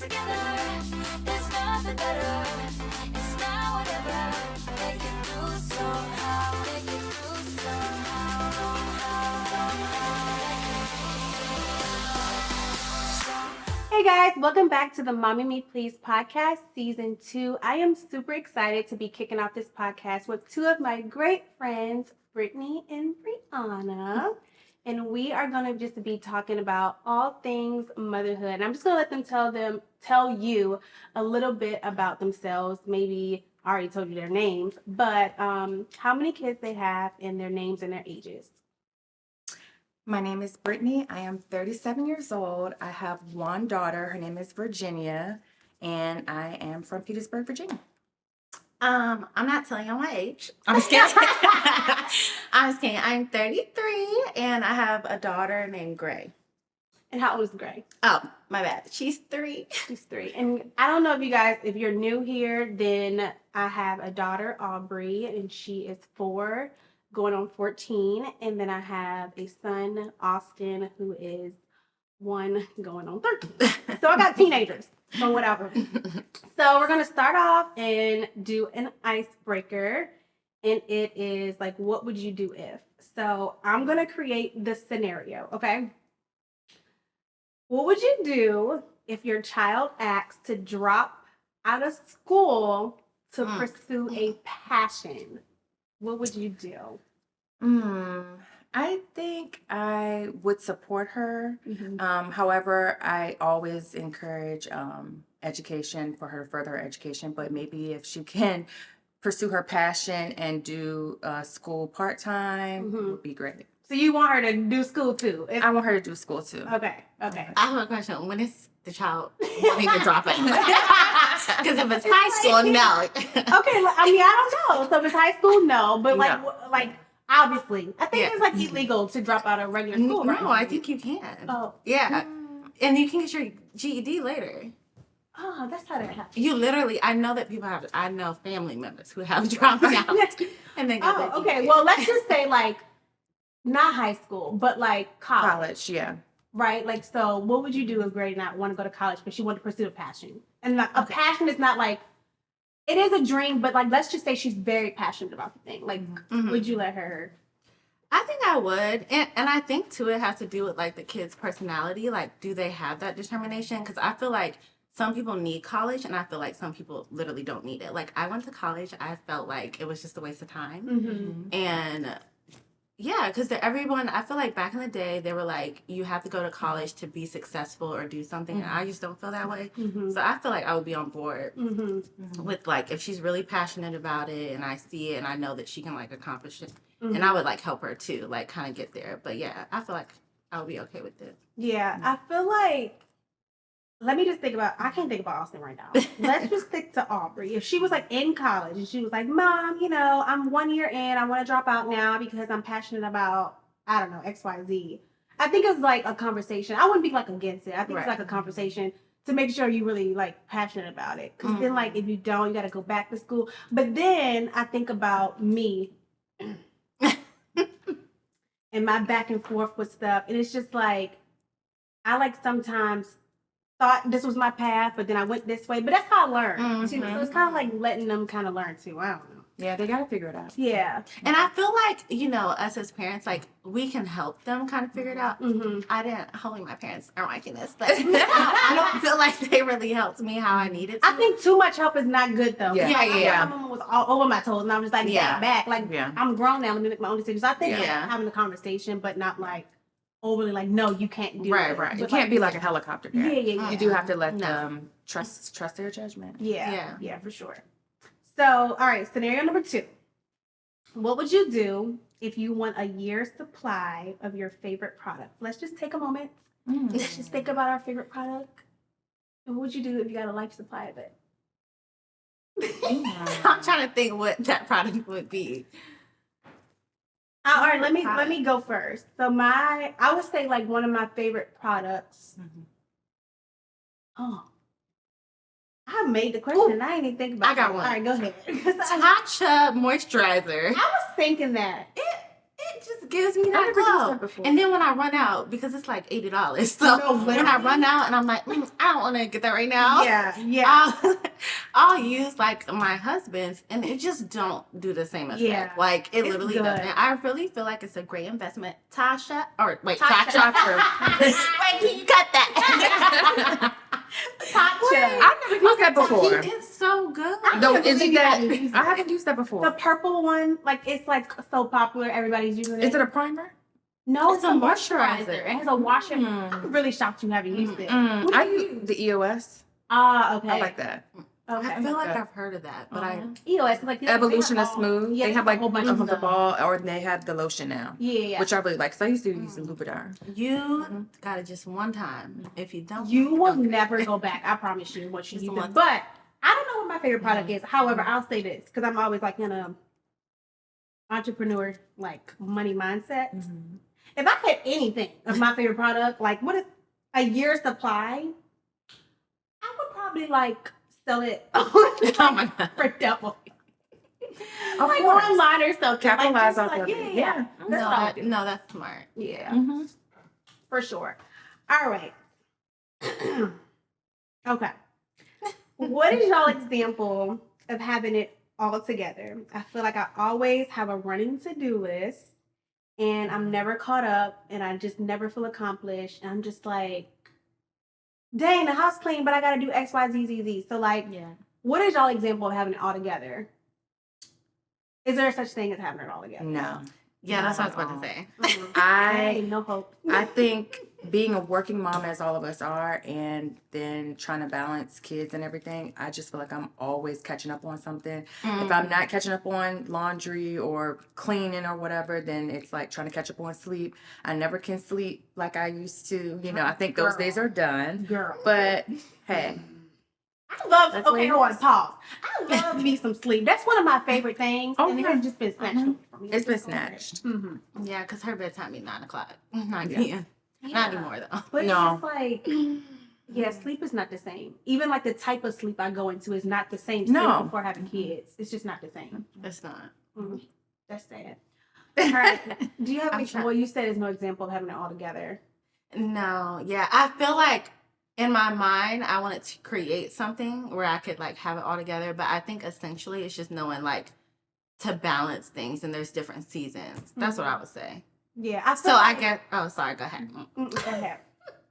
together. There's nothing better. It's now or never. Make it through somehow. Make it through somehow. Hey guys, welcome back to the Mommy Me Please podcast, season 2. I am super excited to be kicking off this podcast with two of my great friends, Brittany and Briana. And we are going to just be talking about all things motherhood. And I'm just going to let them tell you a little bit about themselves. Maybe I already told you their names, but how many kids they have and their names and their ages. My name is Brittany. I am 37 years old. I have one daughter. Her name is Virginia, and I am from Petersburg, Virginia. I'm not telling you my age. I'm just kidding. I'm just kidding. I'm 33, and I have a daughter named Gray. And how old is Gray? Oh, my bad. She's 3. She's 3. And I don't know if you guys, if you're new here, then I have a daughter, Aubrey, and she is 4. Going on 14, and then I have a son, Austin, who is 1 going on 13. So I got teenagers, so whatever. So we're gonna start off and do an icebreaker, and it is like, what would you do if? So I'm gonna create the scenario, okay? What would you do if your child asks to drop out of school to pursue a passion? What would you do? I think I would support her. Mm-hmm. However, I always encourage education for her further education. But maybe if she can pursue her passion and do school part-time, would be great. So you want her to do school too? I want her to do school too. Okay. I have a question. When is the child wanting to drop it? Because if it's high school, no. Okay. I mean, I don't know. So if it's high school, no. But like, No. like obviously, I think it's like illegal to drop out of regular school, right? No, I think you can. Oh. Yeah. And you can get your GED later. Oh, that's how that happens. You literally, I know that people have, I know family members who have dropped out and then got their Oh, okay. GED. Well, let's just say like not high school, but like college. College, yeah. Right? Like, so what would you do if Grady not want to go to college, but she wanted to pursue a passion? And like, a passion is not like, it is a dream, but like, let's just say she's very passionate about the thing. Like, would you let her? I think I would. And I think, too, it has to do with, like, the kid's personality. Like, do they have that determination? Because I feel like some people need college, and I feel like some people literally don't need it. Like, I went to college. I felt like it was just a waste of time. And, yeah, because everyone, I feel like back in the day, they were like, you have to go to college to be successful or do something. And I just don't feel that way. So I feel like I would be on board with, like, if she's really passionate about it and I see it and I know that she can, like, accomplish it. And I would, like, help her, too, like, kind of get there. But, yeah, I feel like I would be okay with it. Yeah, I feel like, let me just think about, I can't think about Austin right now. Let's just stick to Aubrey. If she was like in college and she was like, Mom, you know, I'm 1 year in, I want to drop out now because I'm passionate about, I don't know, X, Y, Z. I think it's like a conversation. I wouldn't be like against it. I think it's like a conversation to make sure you really like passionate about it. Because then like if you don't, you got to go back to school. But then I think about me and my back and forth with stuff. And it's just like, I like sometimes thought this was my path, but then I went this way. But that's how I learned, too. So it's kind of like letting them kind of learn, too. I don't know. Yeah, they got to figure it out. Yeah. And I feel like, you know, us as parents, like, we can help them kind of figure it out. I didn't, hopefully my parents are watching this, but I don't feel like they really helped me how I needed to. I think too much help is not good, though. Yeah. My mama was all over my toes, and I was just like, back. Like, Yeah. I'm grown now. Let me make my own decisions. I think like, Yeah. having a conversation, but not like overly like, no, you can't do Right, it. right. You But, can't be like a helicopter parent. Yeah. You do have to let them trust their judgment. Yeah, for sure. So, all right, scenario number 2. What would you do if you want a year's supply of your favorite product? Let's just take a moment. Let's just think about our favorite product. And what would you do if you got a life supply of it? I'm trying to think what that product would be. All right, let me go first. So I would say like one of my favorite products. Oh, I made the question. I didn't even think about it. I got one. All right, go ahead. Tatcha moisturizer. I was thinking that. It just gives me that never used glow. that before. And then when I run out, because it's like $80, so No, when I run out and I'm like, I don't want to get that right now. Yeah. I'll use like my husband's, and it just don't do the same effect. Yeah. Like it It's literally good. doesn't. I really feel like it's a great investment. Tasha. Wait, Tasha. Wait, can you cut that? I've never used that before. It's so good. No, can't is believe it you that? haven't used I it. haven't used that The before. purple one, like it's like so popular, everybody's using it. Is it a primer? No, It's a moisturizer. It has a washer. I'm really shocked you haven't used it. What I do you use the EOS. okay. I like that. Okay. I feel like Okay. I've heard of that, but I EOS, like Evolution is smooth. Yeah, they have like a whole bunch the of stuff. ball, or they have the lotion now, Yeah. which I really like. Cause I used to use the Lubriderm. you got it just one time. If you don't, You will don't. never go back. I promise you. Once you Just use one it. But I don't know what my favorite product is. However, I'll say this because I'm always like in a entrepreneur like money mindset. If I had anything of my favorite product, like what is a year's supply, I would probably like sell it Oh my god. for double. Of Like course. online or something. Capitalize like, off of yeah, it. yeah. Yeah. That's all I do. No, that's smart. Yeah. Mm-hmm. For sure. All right. Okay. What is y'all example of having it all together? I feel like I always have a running to-do list and I'm never caught up and I just never feel accomplished. And I'm just like, dang, the house clean, but I gotta do X, Y, Z, Z, Z. So like, Yeah. what is y'all example of having it all together? Is there such thing as having it all together? No, Yeah, that's what I was Not about to at say. Dang, I no hope. think being a working mom, as all of us are, and then trying to balance kids and everything, I just feel like I'm always catching up on something. If I'm not catching up on laundry or cleaning or whatever, then it's like trying to catch up on sleep. I never can sleep like I used to. You know, I think those days are done. Girl. But hey, I love, That's what okay, it hold on, is. pause. I love me some sleep. That's one of my favorite things. Oh, and it yeah. has just been snatched away from me. it's been snatched. Mm-hmm. Yeah, because her bedtime be 9 o'clock. 9 Yeah. p.m. Not anymore though. But No. it's like, yeah, sleep is not the same. Even like the type of sleep I go into is not the same sleep No. before having kids. It's just not the same. It's not. Mhm. That's sad. All right. Do you have I'm any, trying- well, you said there's no example of having it all together. No, yeah. I feel like in my mind, I wanted to create something where I could like have it all together. But I think essentially it's just knowing like to balance things and there's different seasons. That's what I would say. Yeah. I So I guess, oh, sorry, go ahead. Go ahead.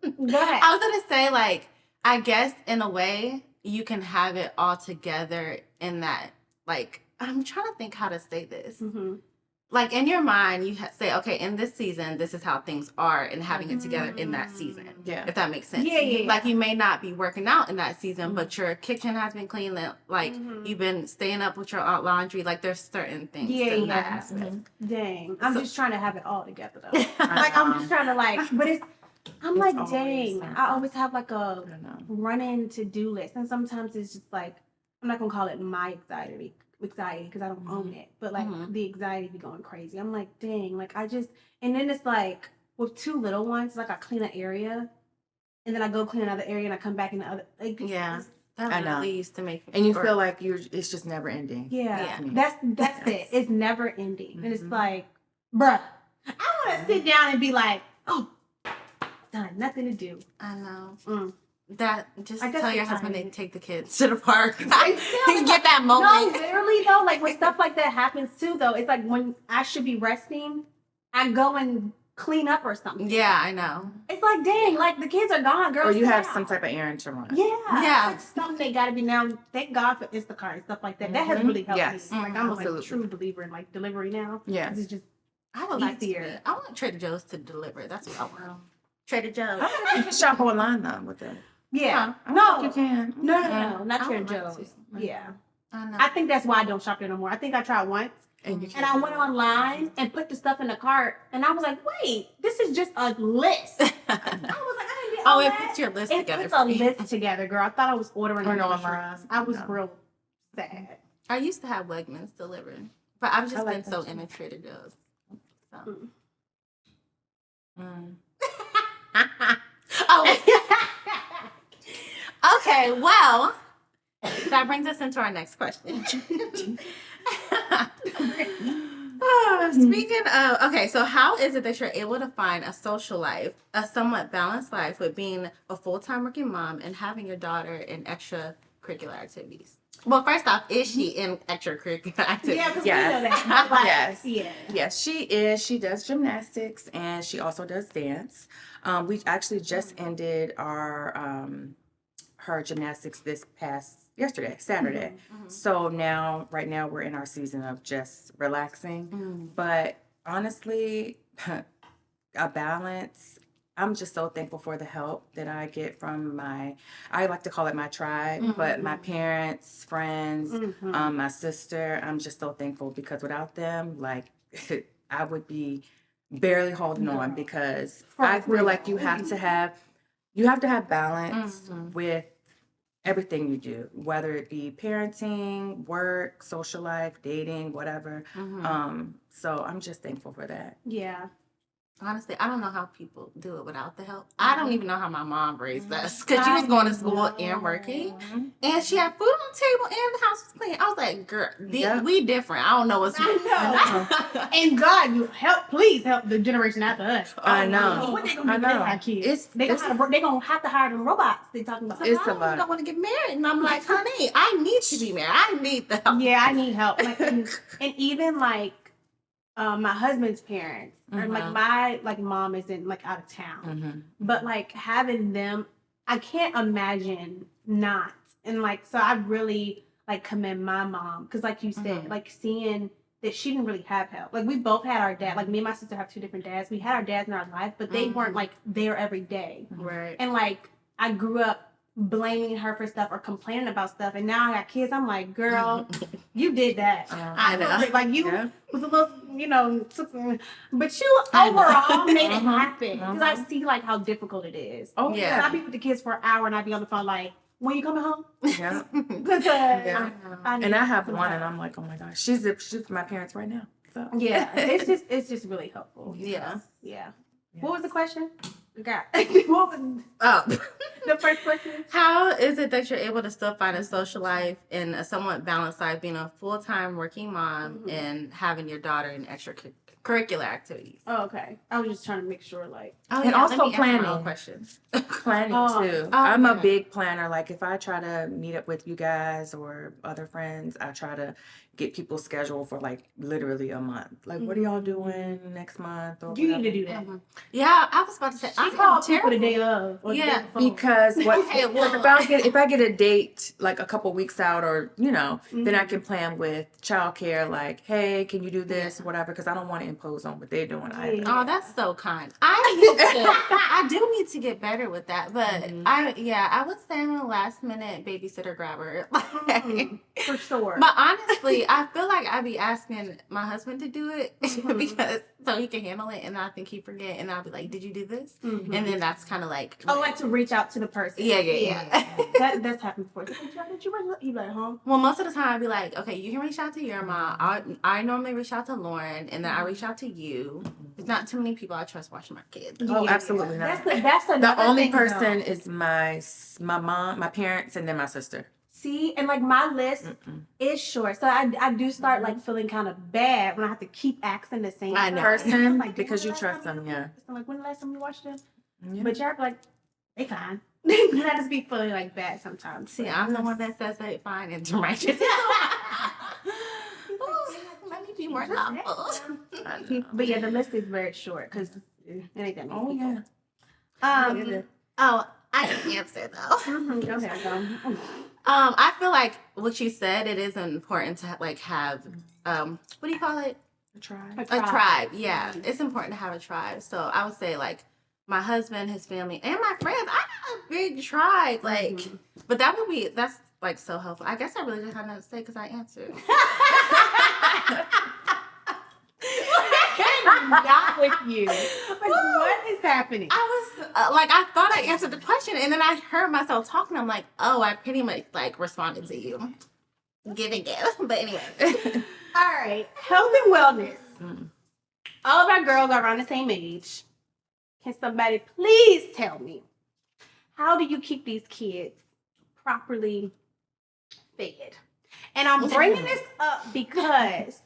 Go ahead. I was going to say, like, I guess in a way you can have it all together in that, like, I'm trying to think how to say this. Mm-hmm. Like, in your mind, you say, okay, in this season, this is how things are, and having it together in that season. Yeah. If that makes sense. Yeah, yeah, yeah. Like, you may not be working out in that season, but your kitchen has been clean. Like, Mhm. you've been staying up with your laundry. Like, there's certain things Yeah, in that yeah. aspect. Dang. I'm So- just trying to have it all together, though. Like, I'm just trying to, like, but I'm It's like, always dang. something. I always have, like, a I don't know. running to-do list. And sometimes it's just, like, I'm not going to call it my anxiety because I don't own it. But, like, Mhm. the anxiety be going crazy. I'm like, dang. Like, and then it's, like, with two little ones, like, I clean an area. And then I go clean another area and I come back in the other. Like, Yeah. it's- That I know. really used to make me And you or- feel like it's just never ending. Yeah, Yeah. that's it. It's never ending, and it's Mhm. like, bruh, I want to sit down and be like, oh, done, nothing to do. I know. Mm. That just I guess tell your it's husband fine. to take the kids to the park. It's still- Get that No, moment. literally though, like when stuff like that happens too, though, it's like when I should be resting, I go and clean up or something. Yeah, I know. It's like, dang, like the kids are gone, girl. Or you sit have down. some type of errand to run. Yeah, Yeah. It's like something they got to be now. Thank God for Instacart and stuff like that. That has Mhm. really helped Yes. me. Like I'm like, a Absolutely. true believer in like delivery now. Yeah. 'Cause it's just I would like to. Easier. I want Trader Joe's to deliver. That's what I want. Trader Joe's. I think you can shop online though with it. yeah. I No, think you can. no, not I Trader would like Joe's. to. Yeah, I know. I think that's why I don't shop there no more. I think I tried once, And you can. and I went online and put the stuff in the cart, and I was like, wait, this is just a list. I was like, I didn't get all Oh, it that. puts your list It together. puts for a me. list together, girl. I thought I was ordering Or no groceries. online. I was No. real sad. I used to have Wegmans delivered, but I've just I like been so that into Trader Joe's. So. Mm. Oh. Okay, well, that brings us into our next question. Speaking of, okay, so how is it that you're able to find a social life, a somewhat balanced life with being a full-time working mom and having your daughter in extracurricular activities? Well, first off, is she in extracurricular activities? Yeah, because Yes. we know that. Like, Yes. Yeah. Yes, she is. She does gymnastics and she also does dance. We actually just ended our her gymnastics this past yesterday, Saturday. So right now we're in our season of just relaxing. But honestly, a balance. I'm just so thankful for the help that I get from I like to call it my tribe, but my parents, friends, my sister. I'm just so thankful because without them, like, I would be barely holding on because I feel like you have to have balance with everything you do, whether it be parenting, work, social life, dating, whatever. So I'm just thankful for that. Yeah. Honestly, I don't know how people do it without the help. I don't even know how my mom raised us because she was going to school and working, and she had food on the table and the house was clean. I was like, "Girl, we different. I don't know what's." I know. And God, you please help the generation after us. I know. What they gonna do when they have kids? They gonna have to hire them robots. They talking about. It's a I lot. don't want to get married, and I'm like, honey, I need to be married. I need the help. Yeah, I need help. Like, and even like my husband's parents, or like my mom isn't like out of town, but like having them, I can't imagine not. And like, so I really like commend my mom because, like you said, like seeing that she didn't really have help. Like we both had our dad. Like me and my sister have two different dads. We had our dads in our life, but they weren't like there every day. Right. And like I grew up blaming her for stuff or complaining about stuff, and now I got kids. I'm like, girl, you did that. I know. Like you was a little, but you overall made it happen because I see like how difficult it is. Oh Yeah. I'd be with the kids for an hour and I'd be on the phone like, when you coming home? Yeah. Because Yeah. I And I have one, and I'm like, oh my gosh, she's with my parents right now. So. yeah, it's just really helpful. Yeah. Yeah. Yeah. What was the question? God. What was Oh. the first question? How is it that you're able to still find a social life and a somewhat balanced life, being a full-time working mom and having your daughter in extracurricular activities? Oh, okay. I was just trying to make sure, like. Oh, And also let me answer my own planning. questions. Planning too. Oh, I'm a yeah. big planner. Like if I try to meet up with you guys or other friends, I try to get people scheduled for like literally a month. Like, what are y'all doing next month? Or You whatever. need to do that. Yeah, I was about to say, I call people the day of. or the Yeah, day before. Because what? Okay, well- if I get a date like a couple weeks out, or then I can plan with childcare. Like, hey, can you do this, whatever? Because I don't want to impose on what they're doing either. Yeah. Oh, that's so kind. I do need to get better with that, but I would say I'm a last minute babysitter grabber. For sure. But honestly, I feel like I be asking my husband to do it because so he can handle it, and I think he forget, and I'll be like, "Did you do this?" And then that's kind of like, I like to reach out to the person. yeah. That's happened before. Did you like home? Well, most of the time I'd be like, okay, you can reach out to your mom. I normally reach out to Lauren, and then I reach out to you. There's not too many people I trust watching my kids. Oh, absolutely not. That's The another only thing, person though. is my mom, my parents, and then my sister. See, and like my list is short, so I do start like feeling kind of bad when I have to keep asking the same I know. Person, Like, because you when the last trust time them, yeah. I'm like, when the last time you watched them? Yeah. But y'all be like, they fine. I just be feeling like bad sometimes. See, I'm the one that says they fine and righteous. Let me be more thoughtful. I know. But yeah, the list is very short because it ain't that many Oh people. yeah. Oh, I can answer though. Go ahead, go. I feel like what you said, it is important to like have what do you call it? Try. A tribe. Yeah, it's important to have a tribe. So I would say like my husband, his family, and my friends. I got a big tribe. Like, but that's like so helpful. I guess I really just had nothing to say because I answered. Not with you. Like, what is happening? I was like, I thought I answered the question, and then I heard myself talking. I'm like, oh, I pretty much like responded to you. Give and give. But anyway. All right, health and wellness. All of our girls are around the same age. Can somebody please tell me, how do you keep these kids properly fed? And I'm bringing this up because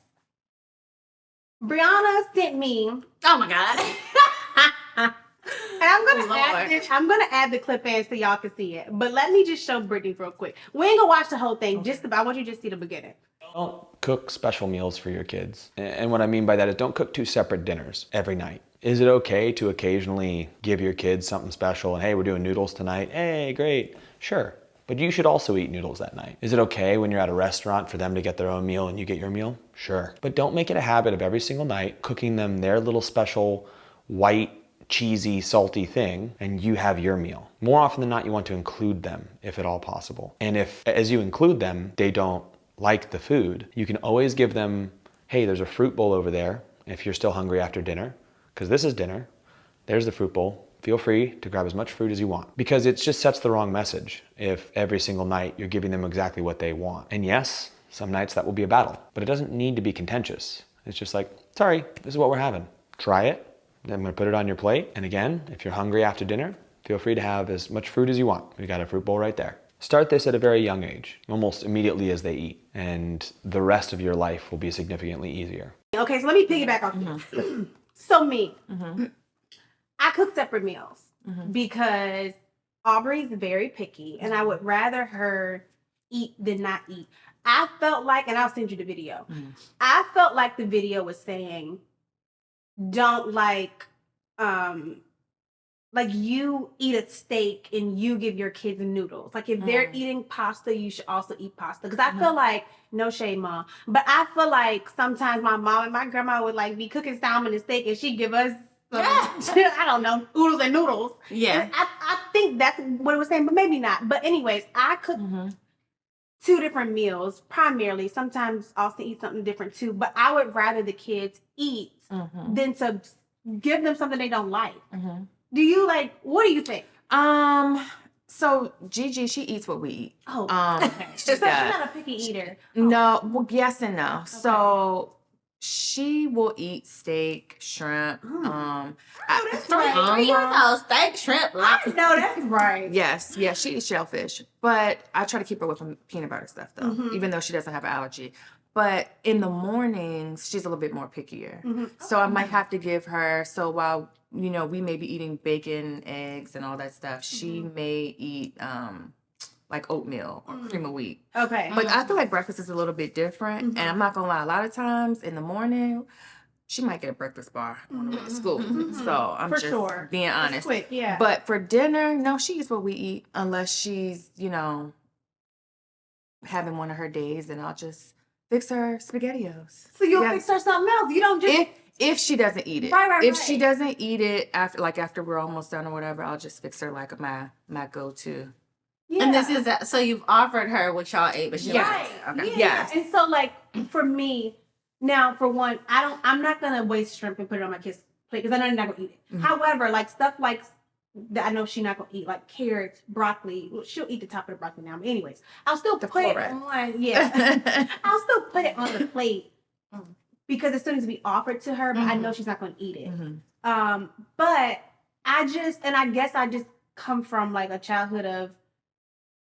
Briana sent me, and Oh my God. I'm gonna add the clip in so y'all can see it. But let me just show Brittany real quick. We ain't gonna watch the whole thing. I want you to just see the beginning. Don't cook special meals for your kids. And what I mean by that is don't cook 2 separate dinners every night. Is it okay to occasionally give your kids something special and hey, we're doing noodles tonight? Hey, great. Sure. But you should also eat noodles that night. Is it okay when you're at a restaurant for them to get their own meal and you get your meal? Sure. But don't make it a habit of every single night cooking them their little special white, cheesy, salty thing and you have your meal. More often than not, you want to include them if at all possible. And if, as you include them, they don't like the food, you can always give them, hey, there's a fruit bowl over there if you're still hungry after dinner, because this is dinner. There's the fruit bowl. Feel free to grab as much fruit as you want. Because it just sets the wrong message if every single night you're giving them exactly what they want. And yes, some nights that will be a battle, but it doesn't need to be contentious. It's just like, sorry, this is what we're having. Try it. Then I'm gonna put it on your plate. And again, if you're hungry after dinner, feel free to have as much fruit as you want. We got a fruit bowl right there. Start this at a very young age, almost immediately as they eat, and the rest of your life will be significantly easier. Okay, so let me piggyback off you. So me, I cook separate meals because Aubrey's very picky, and I would rather her eat than not eat. I felt like, and I'll send you the video. I felt like the video was saying, don't like you eat a steak and you give your kids noodles. Like if they're eating pasta, you should also eat pasta. Because I feel like, no shade, Mom, but I feel like sometimes my mom and my grandma would like be cooking salmon and steak and she'd give us I don't know, oodles and noodles. Yeah. And I think that's what it was saying, but maybe not. But anyways, I cook 2 different meals primarily. Sometimes Austin eats something different too. But I would rather the kids eat than to give them something they don't like. Do you like, what do you think? So Gigi, she eats what we eat. Oh, Okay. so she's not a picky eater. No, well, yes and no. Okay. So she will eat steak, shrimp. That's right. 3 years old, steak, shrimp, I know that's right. Yes, she eats shellfish. But I try to keep her with some peanut butter stuff though, even though she doesn't have an allergy. But in the mornings, she's a little bit more pickier. So I might have to give her, so while we may be eating bacon, eggs, and all that stuff, she may eat like oatmeal or cream of wheat. Okay. But I feel like breakfast is a little bit different. And I'm not gonna lie, a lot of times in the morning, she might get a breakfast bar on the way to school. So I'm For just sure. being honest. It's quick, yeah. But for dinner, no, she eats what we eat unless she's, having one of her days, and I'll just fix her SpaghettiOs. So you'll fix her something else. You don't just if she doesn't eat it. Right. If she doesn't eat it after we're almost done or whatever, I'll just fix her like my go-to. Yeah. And this is that. So you've offered her what y'all ate, but she right. Okay. Yeah. Yes. And so like for me, now for one, I'm not gonna waste shrimp and put it on my kids' plate because I know they're not gonna eat it. However, like stuff like that I know she's not gonna eat, like carrots, broccoli. Well, she'll eat the top of the broccoli now. But anyways, I'll still put it on. Yeah. I'll still put it on the plate because as soon as we offer it to her, but I know she's not gonna eat it. But I guess I just come from like a childhood of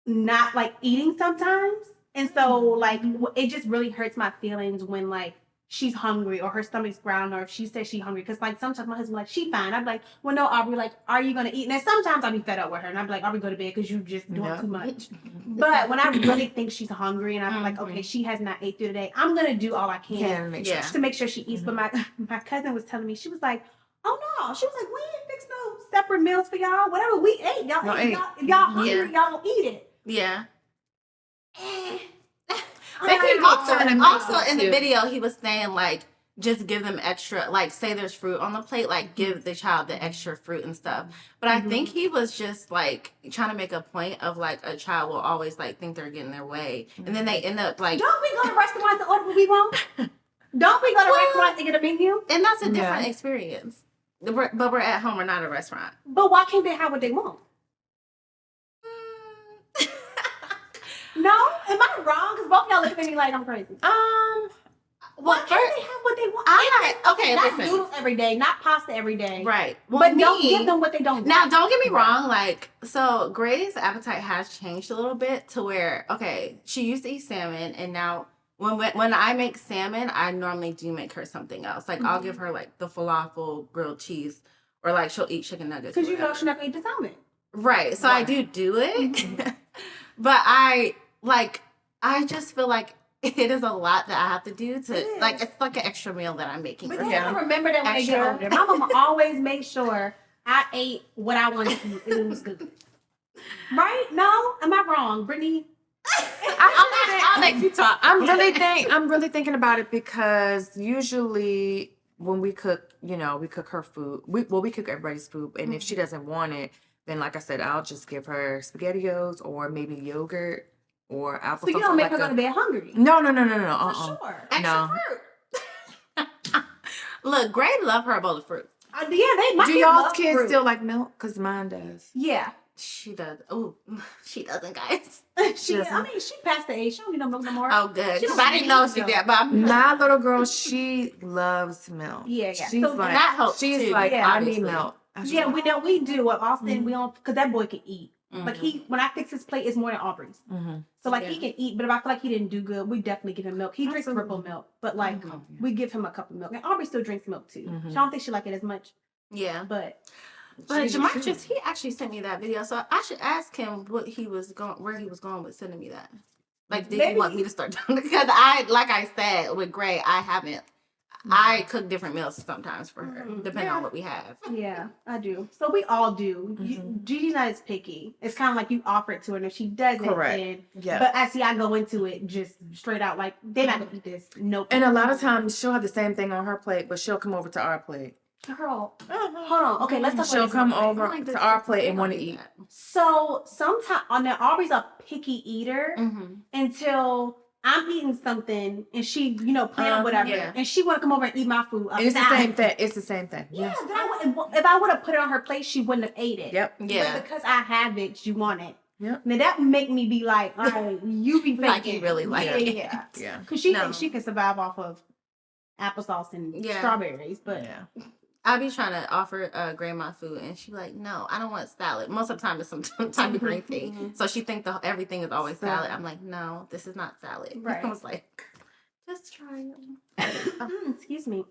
not like eating sometimes, and so like it just really hurts my feelings when like she's hungry or her stomach's growling or if she says she's hungry, because like sometimes my husband's like, she fine. I'm like, well no, Aubrey, like, are you gonna eat? And then sometimes I'll be fed up with her and I'm like, Aubrey, go to bed because you just doing too much. But when I really think she's hungry and I'm like, okay, she has not ate through the day, I'm gonna do all I can to make sure she eats. But my cousin was telling me, she was like, oh no, she was like, we ain't fixed no separate meals for y'all. Whatever we ate, y'all ate. If y'all hungry, y'all don't eat it. Yeah. And also in the video, he was saying like, just give them extra, like say there's fruit on the plate, like give the child the extra fruit and stuff. But I think he was just like trying to make a point of like a child will always like think they're getting their way. And then they end up like, don't we go to restaurants and order what we want? Don't we go to restaurants and get a menu? And that's a different experience. But we're at home, we're not at a restaurant. But why can't they have what they want? No? Am I wrong? Because both y'all look at me like I'm crazy. Why can't they have what they want? Okay, not listen. noodles every day, not pasta every day. Right. Well, but don't give them what they don't want. Now, don't get me wrong. Like, so Gray's appetite has changed a little bit to where, okay, she used to eat salmon and now When I make salmon, I normally do make her something else. Like I'll give her like the falafel grilled cheese, or like she'll eat chicken nuggets. Because you know she's not gonna eat the salmon. Right. So I do it, but I just feel like it is a lot that I have to do to like. It's like an extra meal that I'm making. But for you her. gotta remember that when they get older. My mama always made sure I ate what I wanted to eat. It was good. Right? No? Am I wrong, Brittany? I'll make you talk. I'm really thinking about it because usually when we cook, we cook her food. We cook everybody's food, and if she doesn't want it, then like I said, I'll just give her SpaghettiOs or maybe yogurt or apple. So you don't make her go to bed hungry. No. For sure. Extra fruit. Look, Gray love her a bowl of fruit. Yeah, they might. Do y'all's kids still like milk? Because mine does. Yeah. She does. Oh, she doesn't, guys. She passed the age. She don't need no milk no more. Oh, good. She 'Cause don't I didn't need know milk. she did, but I'm My little girl, she loves milk. Yeah. She's So like, that helps she's too, like, I obviously. need milk. Yeah, we do. Austin, we don't, because that boy can eat. Like when I fix his plate, it's more than Aubrey's. So like he can eat, but if I feel like he didn't do good, we definitely give him milk. He drinks purple milk, but like we give him a cup of milk. And Aubrey still drinks milk too. I don't think she like it as much, yeah. but Jamarcus, he actually sent me that video, so I should ask him where he was going with sending me that. Like, did he want me to start doing it? Because like I said, with Gray, I haven't. I cook different meals sometimes for her, depending on what we have. yeah, I do. So we all do. Gigi's not as picky. It's kind of like you offer it to her, and if she doesn't, then But I go into it just straight out like they're not gonna eat this. Nope. And a lot of times she'll have the same thing on her plate, but she'll come over to our plate. Girl, hold on. Okay, let's talk about She'll this come real quick. over to our plate and want to eat. So sometimes Aubrey's a picky eater until I'm eating something and she, playing whatever, and she want to come over and eat my food. It's the same thing. It's the same thing. Yeah, if I would have put it on her plate, she wouldn't have ate it. Yep. Yeah. But because I have it, she want it. Yep. Now that would make me be like, all right, you be faking. Like you really like it. Yeah. Yeah. Because she thinks she can survive off of applesauce and strawberries, but I be trying to offer grandma food, and she be like, "No, I don't want salad." Most of the time, it's some type of green thing. So she thinks everything is always salad. I'm like, "No, this is not salad." Right. I was like, "Just try it." Excuse me.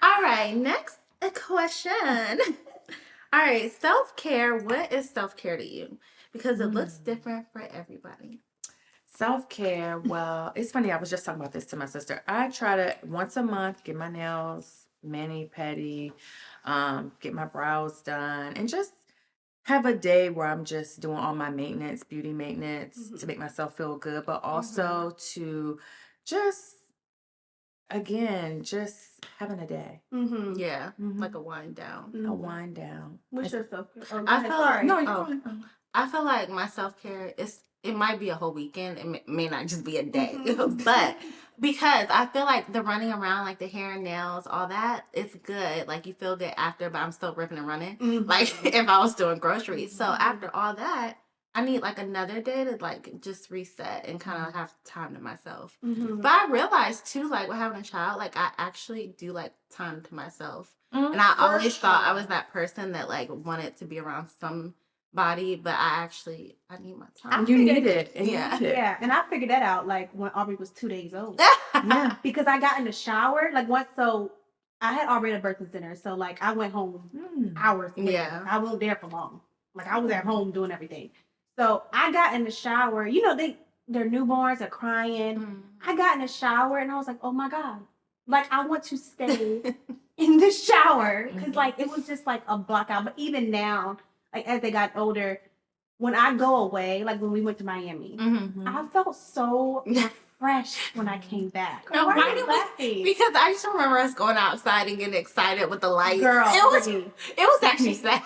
All right, next question. All right, self-care. What is self-care to you? Because it looks different for everybody. Self-care, well, it's funny. I was just talking about this to my sister. I try to once a month get my nails mani-pedi, get my brows done, and just have a day where I'm just doing all my maintenance, beauty maintenance to make myself feel good, but also to just, again, just having a day. Yeah, like a wind down. A wind down. What's your self-care? I feel sorry. No, you're fine. I feel like my self-care it might be a whole weekend. It may not just be a day, but because I feel like the running around, like the hair and nails, all that, it's good. Like you feel good after, but I'm still ripping and running. Like if I was doing groceries. So after all that, I need like another day to like just reset and kind of have time to myself. But I realized too, like with having a child, like I actually do like time to myself. And I always thought I was that person that like wanted to be around somebody, but I need my time. You need it. Yeah, and I figured that out like when Aubrey was 2 days old. Yeah. Because I got in the shower like once, so I had Aubrey at a birthing center, so like I went home hours later. Yeah. I wasn't there for long. Like I was at home doing everything. So I got in the shower. They're newborns are crying. I got in the shower and I was like, oh my God, like I want to stay in the shower because like it was just like a blackout. But even now, like as they got older, when I go away, like when we went to Miami, I felt so refreshed when I came back. No, Why why are you did we- laughing? Because I just remember us going outside and getting excited with the lights. Girl, it was actually sad.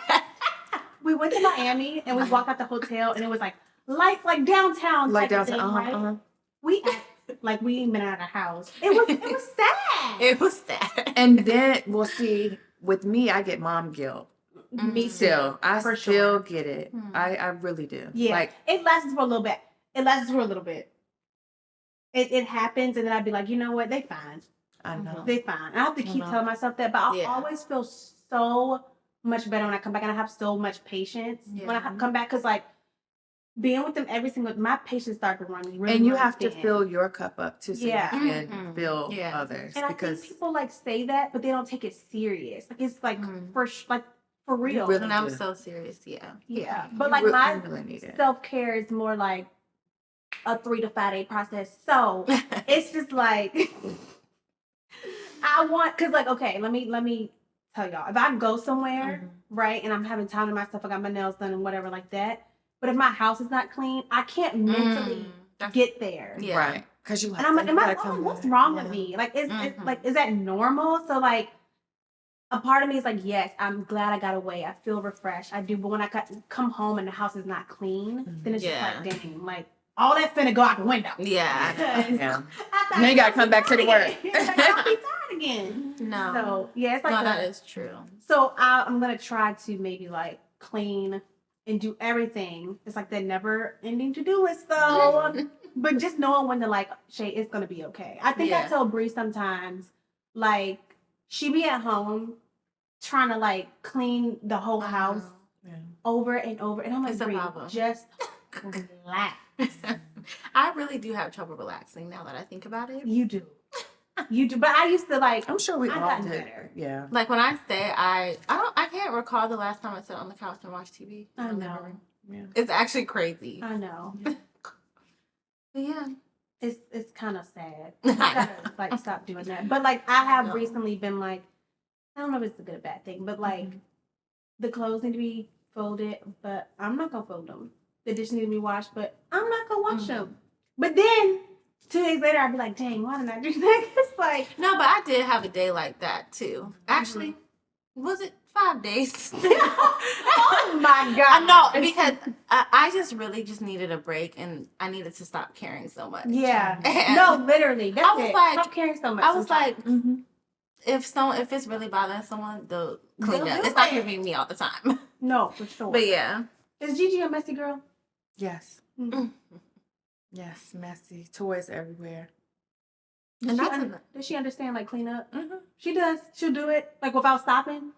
we went to Miami and we walked out the hotel and it was like lights like downtown Like type of downtown. thing, right? We act like we ain't been out of the house. It was sad. It was sad. And then we'll see. With me, I get mom guilt. Me Still, I for still sure. get it. I really do. Yeah, Like, it lasts for a little bit. It happens, and then I'd be like, you know what? They fine. I know. They fine. I have to keep telling myself that, but I always feel so much better when I come back, and I have so much patience when I come back. Because like being with them every single, my patience started to run really. And you really have to thin. fill your cup up too, so Yeah. you can fill Yeah. others. And I because think people like say that, but they don't take it serious. Like it's like for real. really And I'm do. so serious. Yeah. Yeah, but You like my really need it. self care is more like a 3 to 5 day process. So it's just like I want, cause like okay, let me tell y'all. If I go somewhere, right, and I'm having time to myself, I got my nails done and whatever like that. But if my house is not clean, I can't mentally get there. Yeah. Right. Because you And I'm like, what's wrong with me? Like, is that normal? So like, a part of me is like, yes, I'm glad I got away. I feel refreshed. I do. But when I come home and the house is not clean, then it's just like, dang, like all that finna go out the window. Yeah. Yeah. Now you gotta come back to the work. I'll be tired again. No. So yeah, it's like that is true. So I'm gonna try to maybe like clean and do everything. It's like that never-ending to-do list, though. But just knowing when to like, Shay, it's gonna be okay. I think I tell Bree sometimes, like, she be at home trying to like clean the whole house over and over, and I'm like, Bree, just relax. I really do have trouble relaxing now that I think about it. You do. But I used to like. I'm sure we all gotten did. better. Yeah. Like when I say I can't recall the last time I sat on the couch and watched TV. I know. Yeah. It's actually crazy. I know. But yeah. It's kind of sad. I gotta like stop doing that. But like I have recently been like, I don't know if it's a good or bad thing, but like the clothes need to be folded, but I'm not gonna fold them. The dishes need to be washed, but I'm not gonna wash them. But then 2 days later, I'd be like, dang, why didn't I do that? It's like No, but I did have a day like that too. Actually, was it 5 days? oh my god! I know, because I just really just needed a break, and I needed to stop caring so much. Yeah. And No, literally. That's I was it. like- Stop caring so much. I was like, Mm-hmm. if it's really bothering someone, they'll clean They'll up. do It's not it. gonna be me all the time. no, for sure. But yeah. Is Gigi a messy girl? Yes. Mm. Yes. Messy. Toys everywhere. And Does she understand like clean up? Mm-hmm. She does. She'll do it like without stopping.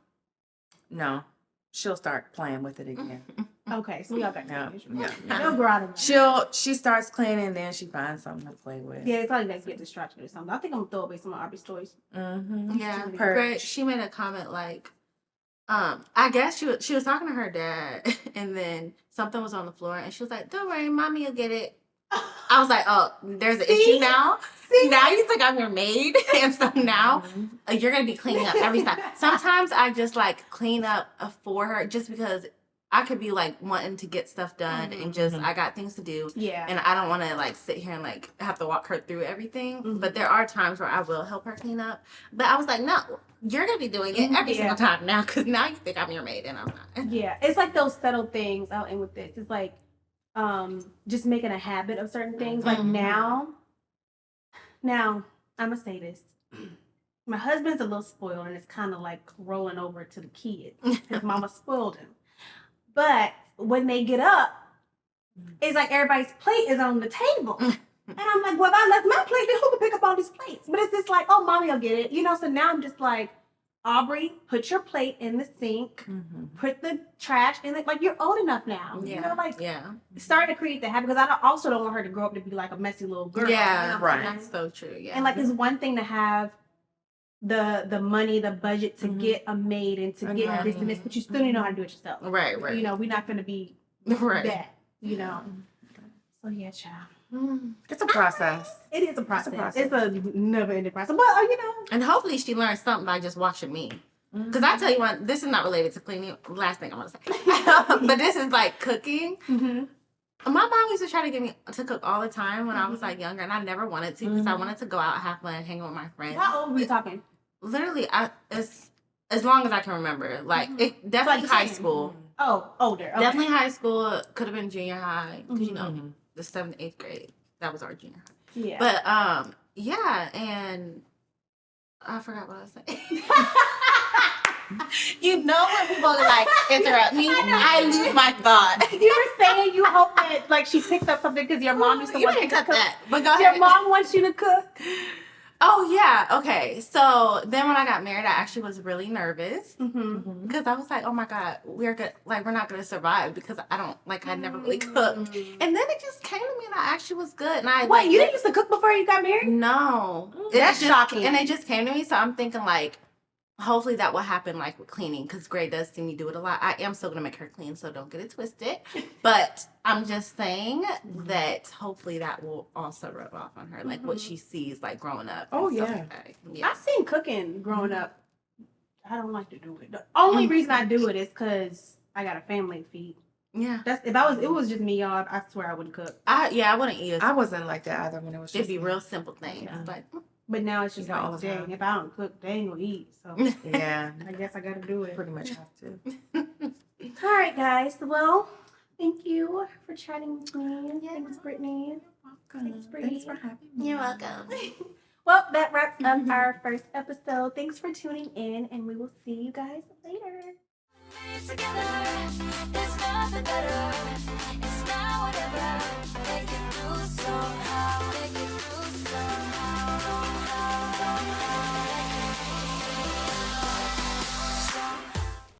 No. She'll start playing with it again. Okay, so we all got Yeah. yeah. Yeah. They'll grow out of that. She starts cleaning, then she finds something to play with. Yeah, it's like they get distracted or something. I think I'm gonna throw away some of Arby's toys. Mm-hmm. Yeah, Purge. but she made a comment like, I guess she was talking to her dad, and then something was on the floor, and she was like, "Don't worry, mommy will get it." I was like, "Oh, there's an issue now. Now you think I'm your maid, and so now you're gonna be cleaning up every time." Sometimes I just like clean up for her just because I could be like wanting to get stuff done and just I got things to do. Yeah. And I don't want to like sit here and like have to walk her through everything. But there are times where I will help her clean up. But I was like, no, you're going to be doing it every single time now because now you think I'm your maid and I'm not. Yeah, it's like those subtle things. I'll end with this. It's like just making a habit of certain things. Like now, I'm going to say this. My husband's a little spoiled and it's kind of like rolling over to the kids. His mama spoiled him. But when they get up, it's like everybody's plate is on the table. And I'm like, well, if I left my plate, then who can pick up all these plates? But it's just like, oh, mommy will get it. You know, so now I'm just like, Aubrey, put your plate in the sink, put the trash in it. Like, you're old enough now. You know, like, starting to create the habit. Because I also don't want her to grow up to be like a messy little girl. Yeah, you know? right. That's so true. Yeah. And like, it's one thing to have the money, the budget to get a maid and to get this and this, but you still need to know how to do it yourself. Right. You know, we're not going to be that, you know. So yeah, child. It's a process. It is a process. process. It's a never-ending process. But you know, And hopefully she learns something by just watching me. Because I tell you what, this is not related to cleaning. Last thing I'm going to say. But this is like cooking. My mom used to try to get me to cook all the time when I was like younger, and I never wanted to because I wanted to go out, have fun, hang out with my friends. how old were you talking? Literally, as long as I can remember. Like, it definitely Like high 10. school. Oh, older. Okay. Definitely high school. Could have been junior high. Because, you know, the 7th, 8th grade. That was our junior high. Yeah. But, yeah, and I forgot what I was saying. You know when people like interrupt me, I lose my thought. You were saying you hope that like she picked up something because your mom used to You want can you to cut cook. that. But go Your ahead. mom wants you to cook. Oh yeah, okay. So then when I got married, I actually was really nervous Mm-hmm. because I was like, "Oh my God, we're good. Like we're not gonna survive because I don't like I never really cooked." And then it just came to me, and I actually was good. And I What, like, you didn't used to cook before you got married? No, That's just, shocking. And it just came to me, so I'm thinking like, hopefully that will happen like with cleaning because Gray does see me do it a lot. I am still gonna make her clean, so don't get it twisted. But I'm just saying that hopefully that will also rub off on her, like what she sees like growing up. Oh, and stuff yeah. like that. Yeah. I've seen cooking growing up. I don't like to do it. The only reason I do it is because I got a family to feed. Yeah. That's it was just me, y'all. I swear I wouldn't cook. I wouldn't eat. I wasn't like that either when it was just It'd be me. real simple things, Yeah. but But now it's just You know, all like, the dang, time. if I don't cook, they ain't gonna eat. So Yeah, I guess I gotta do it. pretty much have to. All right, guys. Well, thank you for chatting with me. Thanks, Brittany. Thanks, Brittany. Thanks for having me. you're welcome. Well, that wraps up our first episode. Thanks for tuning in, and we will see you guys later. Together, there's nothing better.